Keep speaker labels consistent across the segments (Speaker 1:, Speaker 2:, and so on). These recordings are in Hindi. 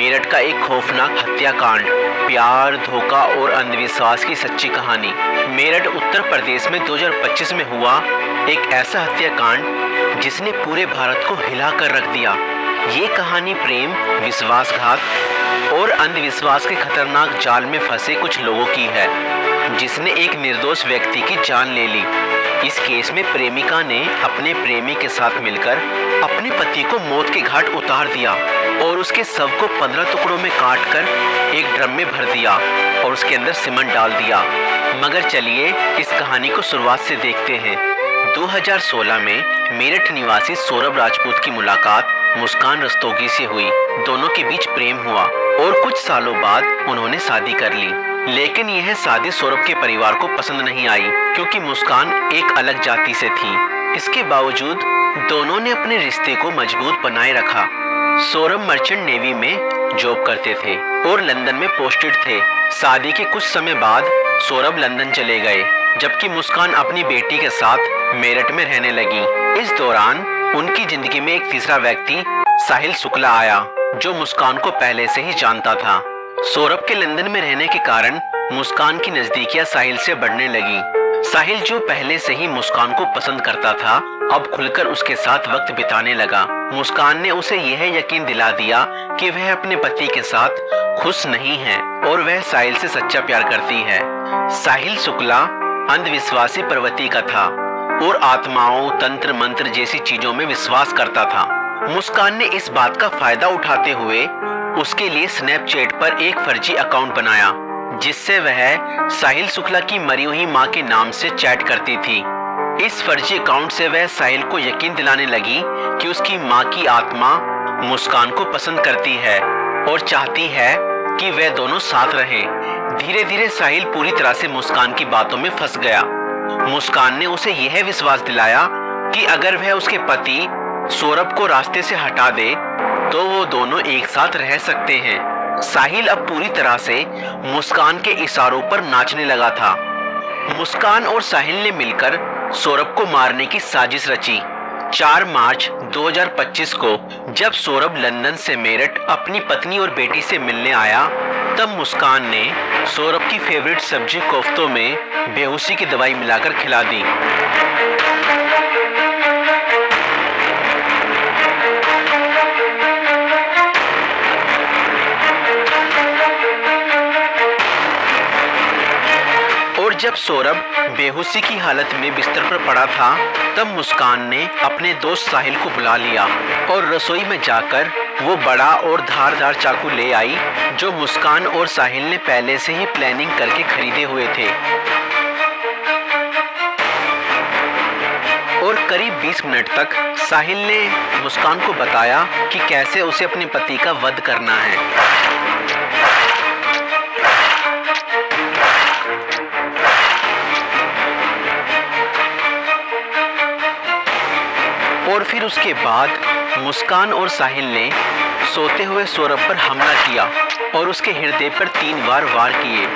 Speaker 1: मेरठ का एक खौफनाक हत्याकांड, प्यार, धोखा और अंधविश्वास की सच्ची कहानी। मेरठ उत्तर प्रदेश में 2025 में हुआ एक ऐसा हत्याकांड जिसने पूरे भारत को हिला कर रख दिया। ये कहानी प्रेम, विश्वासघात और अंधविश्वास के खतरनाक जाल में फंसे कुछ लोगों की है, जिसने एक निर्दोष व्यक्ति की जान ले ली। इस केस में प्रेमिका ने अपने प्रेमी के साथ मिलकर अपने पति को मौत के घाट उतार दिया और उसके शव को 15 टुकड़ों में काटकर एक ड्रम में भर दिया और उसके अंदर सीमेंट डाल दिया। मगर चलिए इस कहानी को शुरुआत से देखते हैं। 2016 में मेरठ निवासी सौरभ राजपूत की मुलाकात मुस्कान रस्तोगी से हुई। दोनों के बीच प्रेम हुआ और कुछ सालों बाद उन्होंने शादी कर ली। लेकिन यह शादी सौरभ के परिवार को पसंद नहीं आई, क्योंकि मुस्कान एक अलग जाति से थी। इसके बावजूद दोनों ने अपने रिश्ते को मजबूत बनाए रखा। सौरभ मर्चेंट नेवी में जॉब करते थे और लंदन में पोस्टेड थे। शादी के कुछ समय बाद सौरभ लंदन चले गए, जबकि मुस्कान अपनी बेटी के साथ मेरठ में रहने लगी। इस दौरान उनकी जिंदगी में एक तीसरा व्यक्ति साहिल शुक्ला आया, जो मुस्कान को पहले से ही जानता था। सौरभ के लंदन में रहने के कारण मुस्कान की नजदीकियां साहिल से बढ़ने लगी। साहिल, जो पहले से ही मुस्कान को पसंद करता था, अब खुलकर उसके साथ वक्त बिताने लगा। मुस्कान ने उसे यह यकीन दिला दिया कि वह अपने पति के साथ खुश नहीं है और वह साहिल से सच्चा प्यार करती है। साहिल शुक्ला अंधविश्वासी प्रवृत्ति का था और आत्माओं, तंत्र मंत्र जैसी चीजों में विश्वास करता था। मुस्कान ने इस बात का फायदा उठाते हुए उसके लिए स्नैपचैट पर एक फर्जी अकाउंट बनाया, जिससे वह साहिल शुक्ला की मरी हुई मां के नाम से चैट करती थी। इस फर्जी अकाउंट से वह साहिल को यकीन दिलाने लगी कि उसकी मां की आत्मा मुस्कान को पसंद करती है और चाहती है कि वे दोनों साथ रहें। धीरे धीरे साहिल पूरी तरह से मुस्कान की बातों में फंस गया। मुस्कान ने उसे यह विश्वास दिलाया कि अगर वह उसके पति सौरभ को रास्ते से हटा दे तो वो दोनों एक साथ रह सकते हैं। साहिल अब पूरी तरह से मुस्कान के इशारों पर नाचने लगा था। मुस्कान और साहिल ने मिलकर सौरभ को मारने की साजिश रची। 4 मार्च 2025 को जब सौरभ लंदन से मेरठ अपनी पत्नी और बेटी से मिलने आया, तब मुस्कान ने सौरभ की फेवरेट सब्जी कोफ्तों में बेहोशी की दवाई मिलाकर खिला दी। और जब सौरभ बेहोशी की हालत में बिस्तर पर पड़ा था, तब मुस्कान ने अपने दोस्त साहिल को बुला लिया और रसोई में जाकर वो बड़ा और धारदार चाकू ले आई, जो मुस्कान और साहिल ने पहले से ही प्लानिंग करके खरीदे हुए थे। और करीब 20 मिनट तक साहिल ने मुस्कान को बताया कि कैसे उसे अपने पति का वध करना है। और फिर उसके बाद मुस्कान और साहिल ने सोते हुए सौरभ पर हमला किया और उसके हृदय पर 3 बार वार किए।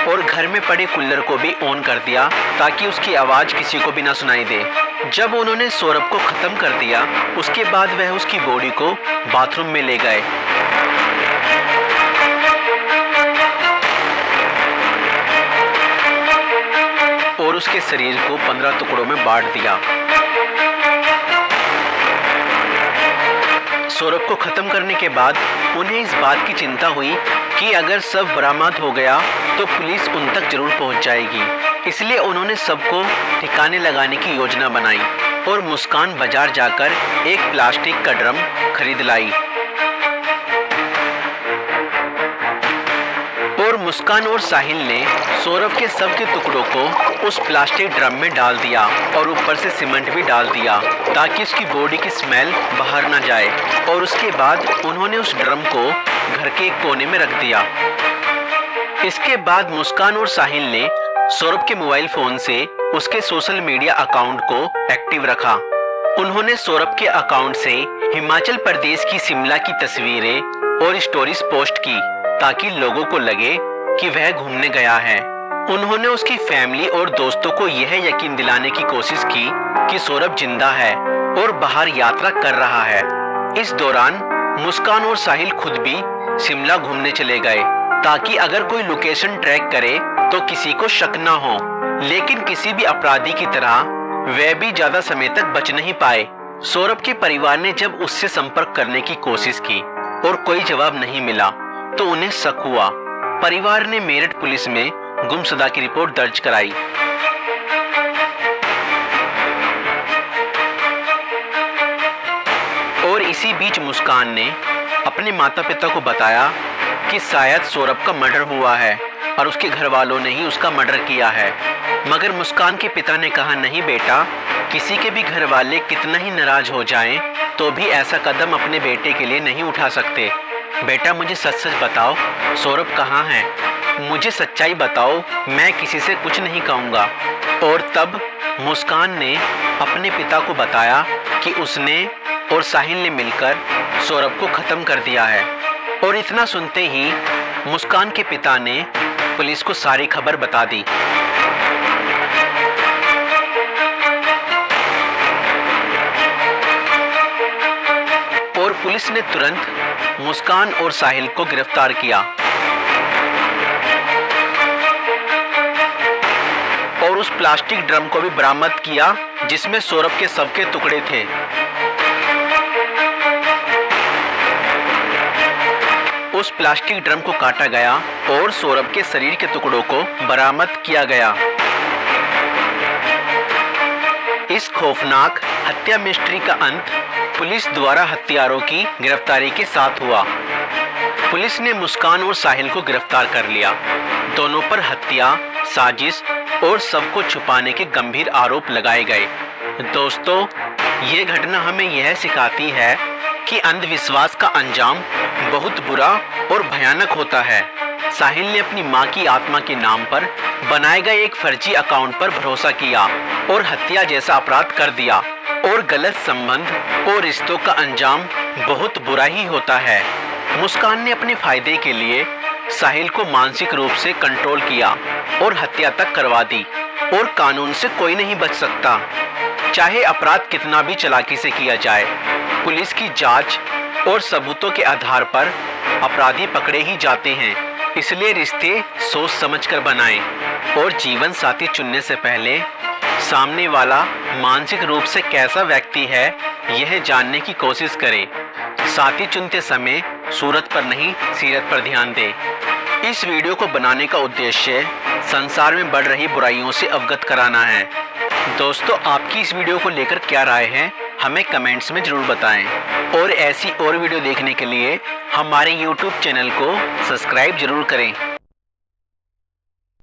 Speaker 1: और घर में पड़े कूलर को भी ऑन कर दिया ताकि उसकी आवाज किसी को भी ना सुनाई दे। जब उन्होंने सौरभ को खत्म कर दिया, उसके बाद वह उसकी बॉडी को बाथरूम में ले गए। और उसके शरीर को 15 टुकड़ों में बांट दिया। सौरभ को खत्म करने के बाद उन्हें इस बात की चिंता हुई कि अगर शव बरामद हो गया तो पुलिस उन तक जरूर पहुंच जाएगी। इसलिए उन्होंने सबको ठिकाने लगाने की योजना बनाई और मुस्कान बाजार जाकर एक प्लास्टिक का ड्रम खरीद लाई। और मुस्कान और साहिल ने सौरभ के शव के टुकड़ों को उस प्लास्टिक ड्रम में डाल दिया और ऊपर से सीमेंट भी डाल दिया ताकि उसकी बॉडी की स्मेल बाहर ना जाए। और उसके बाद उन्होंने उस ड्रम को घर के एक कोने में रख दिया। इसके बाद मुस्कान और साहिल ने सौरभ के मोबाइल फोन से उसके सोशल मीडिया अकाउंट को एक्टिव रखा। उन्होंने सौरभ के अकाउंट से हिमाचल प्रदेश की शिमला की तस्वीरें और स्टोरीज पोस्ट की ताकि लोगों को लगे कि वह घूमने गया है। उन्होंने उसकी फैमिली और दोस्तों को यह यकीन दिलाने की कोशिश की कि सौरभ जिंदा है और बाहर यात्रा कर रहा है। इस दौरान मुस्कान और साहिल खुद भी शिमला घूमने चले गए ताकि अगर कोई लोकेशन ट्रैक करे तो किसी को शक न हो। लेकिन किसी भी अपराधी की तरह वह भी ज्यादा समय तक बच नहीं पाए। सौरभ के परिवार ने जब उससे संपर्क करने की कोशिश की और कोई जवाब नहीं मिला तो उन्हें शक हुआ। परिवार ने मेरठ पुलिस में गुमशुदा की रिपोर्ट दर्ज कराई। और इसी बीच मुस्कान ने अपने माता पिता को बताया कि शायद सौरभ का मर्डर हुआ है और उसके घर वालों ने ही उसका मर्डर किया है। मगर मुस्कान के पिता ने कहा, नहीं बेटा, किसी के भी घर वाले कितना ही नाराज हो जाएं तो भी ऐसा कदम अपने बेटे के लिए नहीं उठा सकते। बेटा, मुझे सच सच बताओ, सौरभ कहाँ है? मुझे सच्चाई बताओ, मैं किसी से कुछ नहीं कहूँगा। और तब मुस्कान ने अपने पिता को बताया कि उसने और साहिल ने मिलकर सौरभ को ख़त्म कर दिया है। और इतना सुनते ही मुस्कान के पिता ने पुलिस को सारी खबर बता दी। और पुलिस ने तुरंत मुस्कान और साहिल को गिरफ्तार किया और उस प्लास्टिक ड्रम को भी बरामद किया जिसमें सौरभ के शव के टुकड़े थे। उस प्लास्टिक ड्रम को काटा गया और सौरभ के शरीर के टुकड़ों को बरामद किया गया। इस खौफनाक हत्या मिस्ट्री का अंत पुलिस द्वारा हत्यारों की गिरफ्तारी के साथ हुआ। पुलिस ने मुस्कान और साहिल को गिरफ्तार कर लिया। दोनों पर हत्या, साजिश और शव को छुपाने के गंभीर आरोप लगाए गए। दोस्तों, ये घटना हमें यह सिखाती है कि अंधविश्वास का अंजाम बहुत बुरा और भयानक होता है। साहिल ने अपनी मां की आत्मा के नाम पर बनाए गए एक फर्जी अकाउंट पर भरोसा किया और हत्या जैसा अपराध कर दिया। और गलत संबंध और रिश्तों का अंजाम बहुत बुरा ही होता है। मुस्कान ने अपने फायदे के लिए साहिल को मानसिक रूप से कंट्रोल किया और हत्या तक करवा दी। और कानून से कोई नहीं बच सकता, चाहे अपराध कितना भी चालाकी से किया जाए। पुलिस की जांच और सबूतों के आधार पर अपराधी पकड़े ही जाते हैं। इसलिए रिश्ते सोच समझकर बनाएं और जीवन साथी चुनने से पहले सामने वाला मानसिक रूप से कैसा व्यक्ति है यह जानने की कोशिश करें। साथी चुनते समय सूरत पर नहीं, सीरत पर ध्यान दें। इस वीडियो को बनाने का उद्देश्य संसार में बढ़ रही बुराइयों से अवगत कराना है। दोस्तों, आपकी इस वीडियो को लेकर क्या राय है हमें कमेंट्स में ज़रूर बताएं। और ऐसी और वीडियो देखने के लिए हमारे YouTube चैनल को सब्सक्राइब जरूर करें।